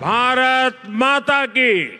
भारत माता की।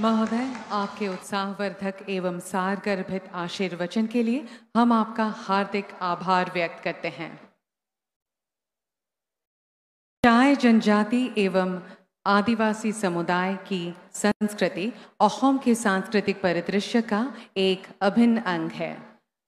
महोदय, आपके उत्साहवर्धक एवं सारगर्भित आशीर्वचन के लिए हम आपका हार्दिक आभार व्यक्त करते हैं। चाय जनजाति एवं आदिवासी समुदाय की संस्कृति अहोम के सांस्कृतिक परिदृश्य का एक अभिन्न अंग है।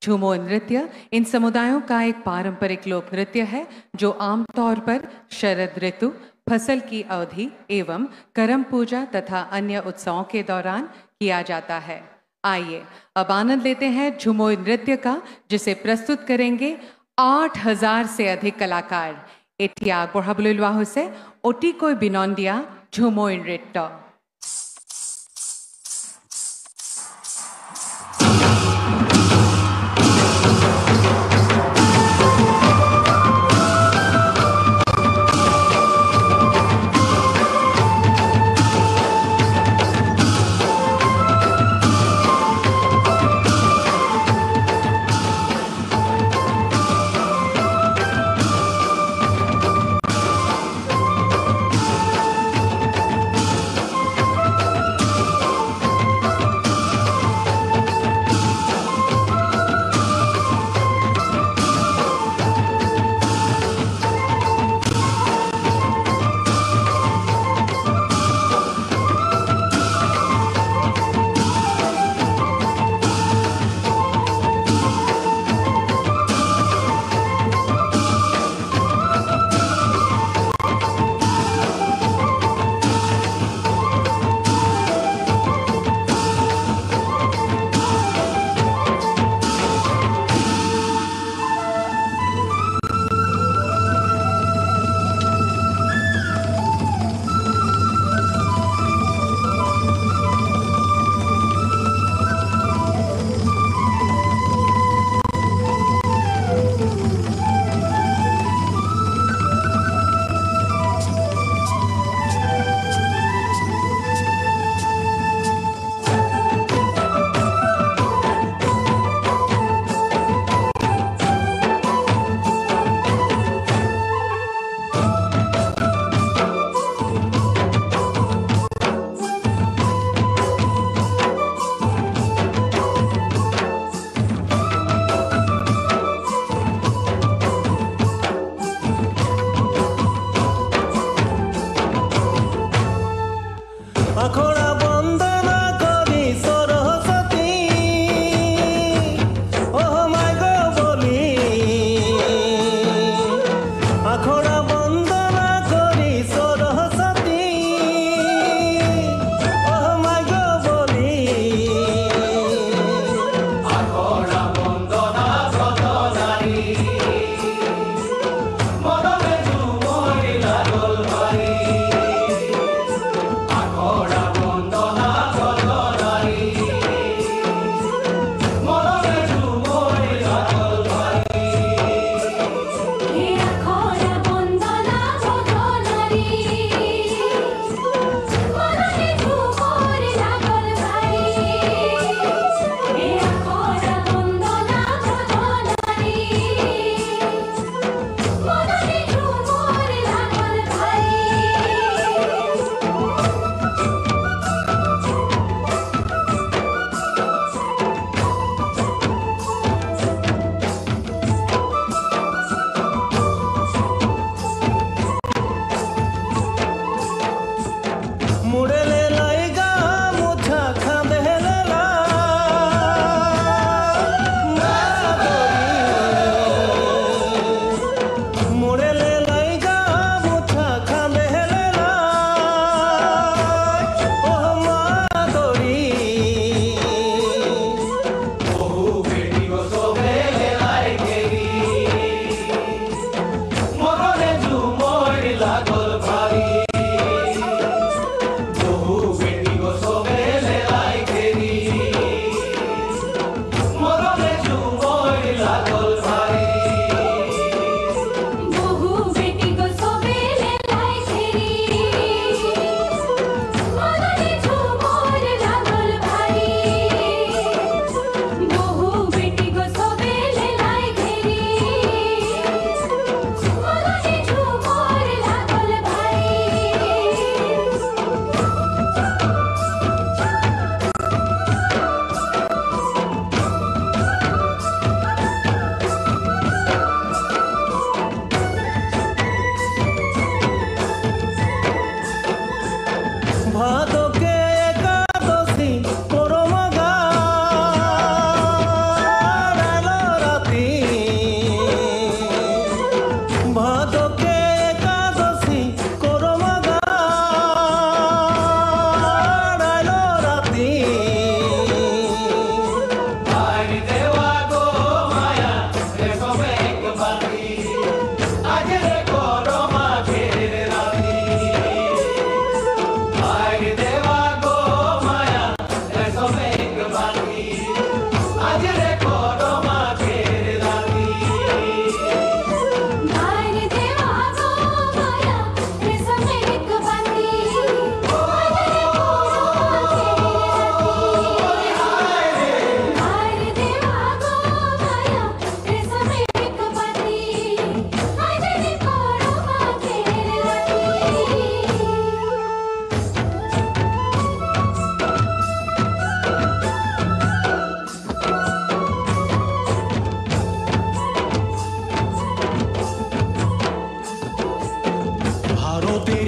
झूमो नृत्य इन समुदायों का एक पारंपरिक लोक नृत्य है जो आमतौर पर शरद ऋतु, फसल की अवधि एवं करम पूजा तथा अन्य उत्सवों के दौरान किया जाता है। आइए अब आनंद लेते हैं झूमो नृत्य का, जिसे प्रस्तुत करेंगे 8000 से अधिक कलाकार। एटिया गोढ़ाबुलुलवा हुसे ओटी कोई बिनोंडिया झूमो नृत्य।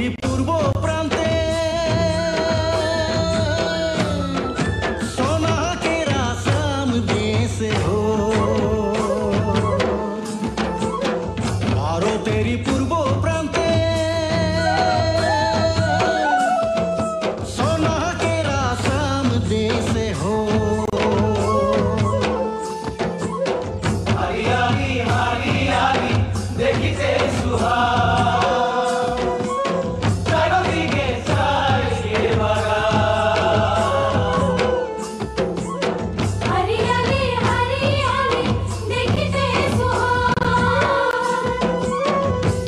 তেরি পূর্ব প্রান্তে সোনা কে রাসাম দেশে হো ভারতেরই পূর্ব প্রান্তে সোনা কে রাসাম দেশে হো हरियाली हरियाली देखिते सुहाग चारोदिके चाइके बागान हरियाली हरियाली देखिते सुहाग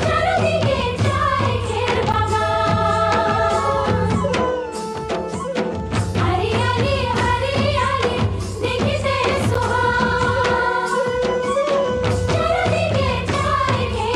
चारोदिके चाइके बागान हरियाली हरियाली देखिते सुहाग चारोदिके चाइके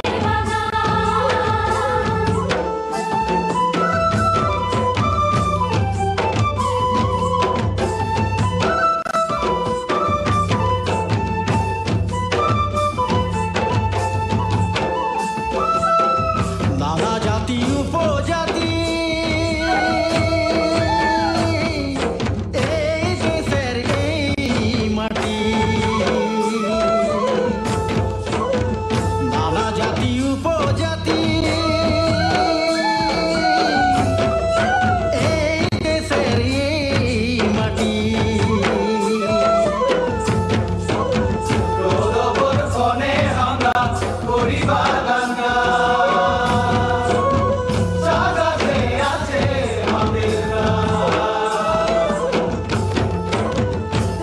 নানা জাতি উপজাতি এই দেশের এই মাটি নানা জাতি উপজাতি এই দেশের এই মাটি রোদবর বনে আমরা করিবা গঙ্গা সাগরে আছে আমাদের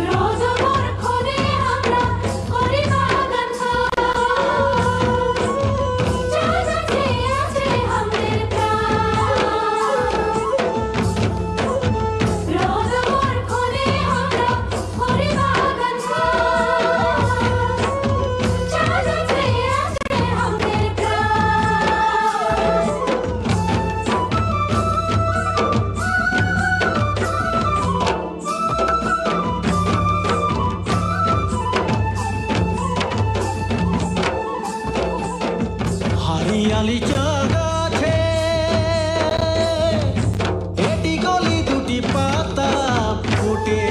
রোদবর খনে আমরা করিবা গঙ্গা সাগরে আছে আমাদের রোদবর খনে আমরা করিবা গঙ্গা সাগরে আছে আমাদের হারিয়ালি চা গাছে এটি গলি দুটি পাতা ফুটে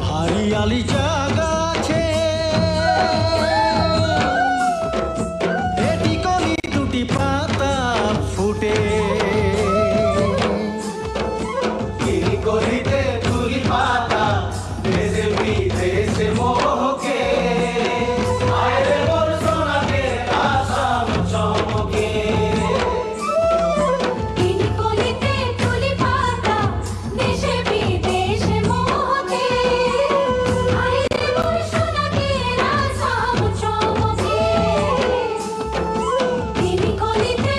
হারিয়ালি চা গাছে এটি গলি দুটি পাতা ফুটে এই গলিতে তুলি পাতা দেশে বিদেশে মোহকে আয়রে মোর সোনাকে আসাম চমকে এই গলিতে তুলি পাতা দেশে বিদেশে মোহকে আয়রে মোর সোনাকে আসাম চমকে এই গলিতে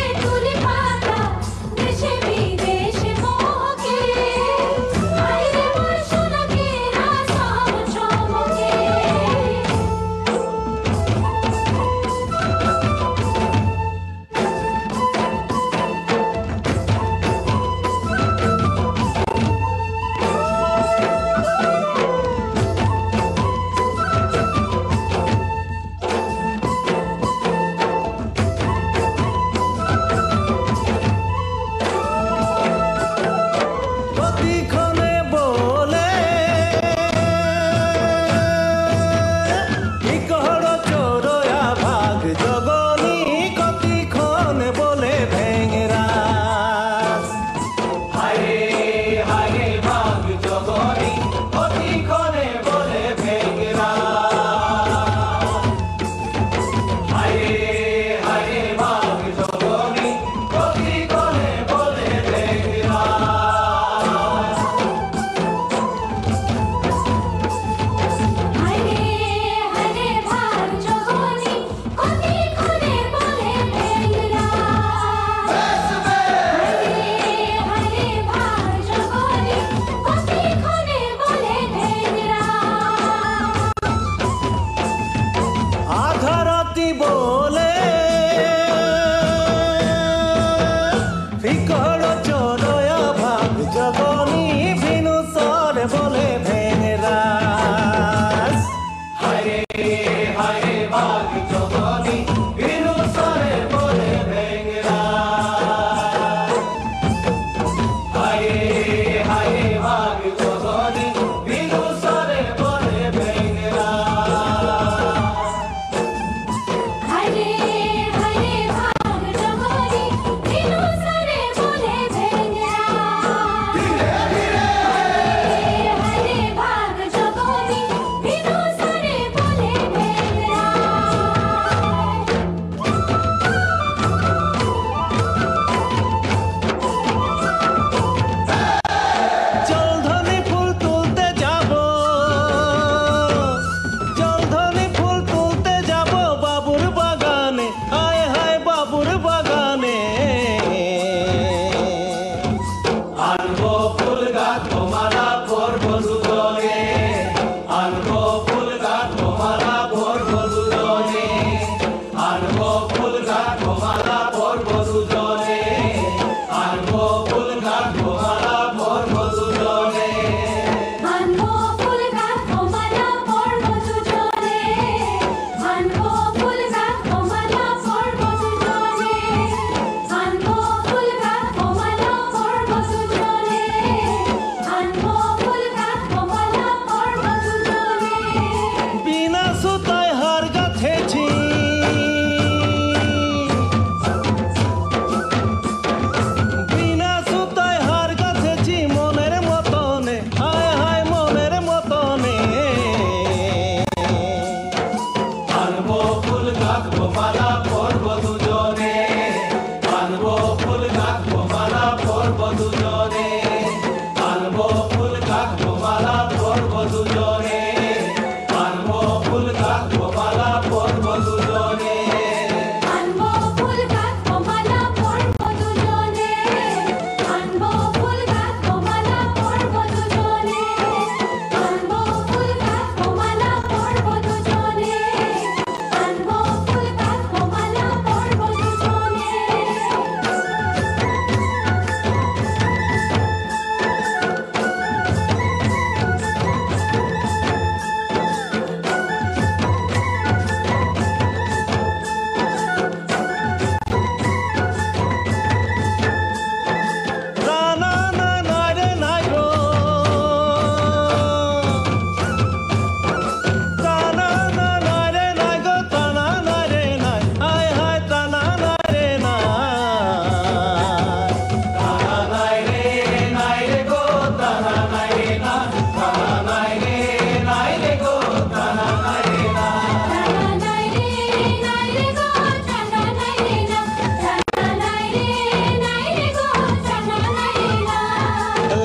ফুল গাঁথবো মালা পরবো দুজনে আনবো ফুল গাঁথবো মালা পরবো দুজনে আনবো ফুল গাঁথবো মালা পরবো দুজনে আনবো ফুল গাঁথবো মালা পরবো দুজনে আনবো ফুল গাঁথবো মালা পরবো দুজনে আনবো ফুল গাঁথবো মালা পরবো দুজনে বিনা সুতায় হার গাঁথেছি বিনা সুতায় হার গাঁথেছি মনের মতনে হায় হায় মনের মতনে আনবো ফুল গাঁথবো মালা পরবো দুজনে আনবো ফুল গাঁথবো মালা পরবো দুজনে আনবো ফুল গাঁথবো মালা পরবো দুজনে আনবো ফুল গাঁথবো মালা পরবো দুজনে আনবো ফুল গাঁথবো মালা পরবো দুজনে আনবো ফুল গাঁথবো মালা পরবো দুজনে আনবো ফুল গাঁথবো মালা পরবো দুজনে আনবো ফুল গাঁথবো মালা পরবো দুজনে না না না না রে নাই গো তা না না না রে নাই গো তা না না রে নাই হায় হায় তা না না রে নাই তা না নাই রে গো তা না নাই রে না তা না নাই রে গো তা না নাই রে না টানা নাই রে গো টানা নাই রে না টানা নাই রে গো টানা নাই রে না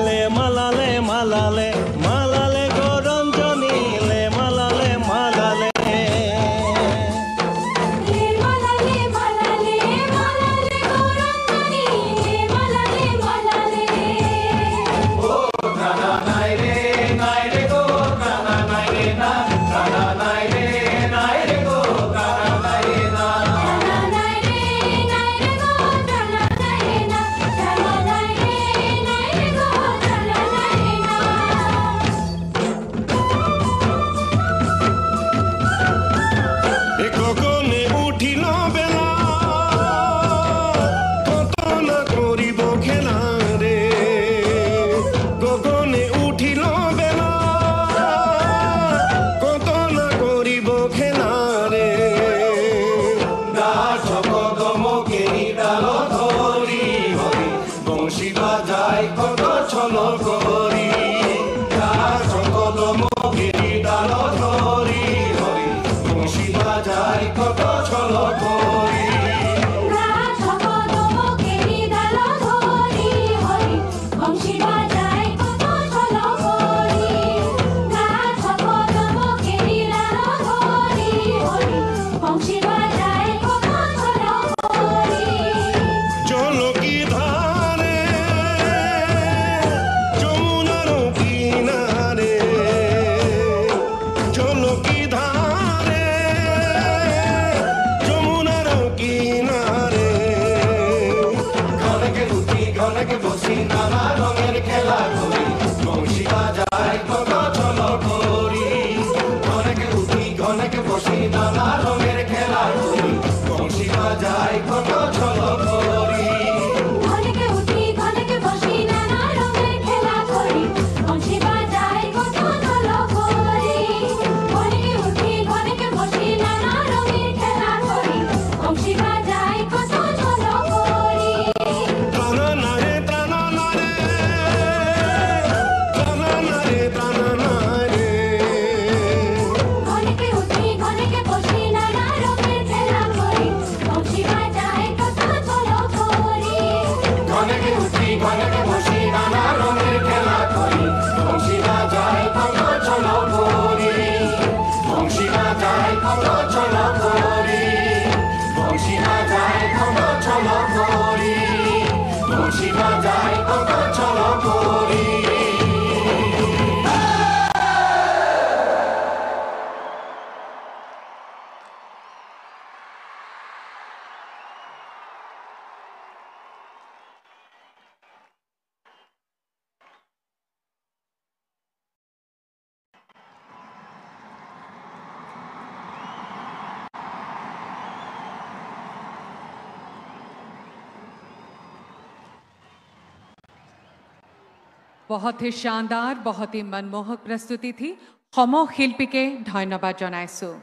লে মালালে মালালে মালালে গো রঞ্জনী লে মালালে মালালে লে মালালে মালালে মালালে গো রঞ্জনী লে মালালে মালালে নাই রে গো কানা নাই রে না কানা নাই রে গো কানা নাই রে না টানা নাই রে গো টানা নাই রে না টানা নাই রে গো টানা নাই রে না এ গগনে উঠিল বেলা কত না করিব খেলা রে গগনে উঠিল বেলা কত না করিব খেলা রে গাছ কদমকেরি ডাল ধরি হরি বংশী বাজায় কত ছল করি গাছ কদমকেরি ডাল ধরি হরি বংশী বাজায় কত ছল করি গাছ কদমকেরি ডাল ধরি হরি বংশী বাজায় কত ছল করি গাছ কদমকেরি ডাল ধরি হরি বংশী বাজায় কত ছল করি চলকি ধারে যমুনার কিনারে চলকি ধারে যমুনার কিনারে ঘনকে উঠি ঘনকে বসি নানা রঙের খেলা করি বংশী বাজায় কত ছল করি ঘনকে উঠি ঘনকে বসি নানা রঙের খেলা করি বংশী বাজায় কত ছল করি ঘনকে উঠি ঘনকে বসি নানা রঙের খেলা করি বংশী বাজায় কত ছল করি ঘনকে উঠি ঘনকে বসি নানা রঙের খেলা করি বংশী বাজায় কত ছল করি প্রাণা নারে প্রাণা নারে প্রাণা নারে প্রাণা নারে ঘনকে উঠি ঘনকে বসি নানা রঙের খেলা করি বংশী বাজায় কত ছল করি ঘনকে উঠি ঘনকে বসি নানা রঙের খেলা করি বংশী বাজায় কত ছল করি বংশী বাজায় কত ছল করি বংশী বাজায় কত बहुत ही शानदार बहुत ही मनमोहक प्रस्तुति थी। সম শিল্পীকে ধন্যবাদ জনাইছোঁ।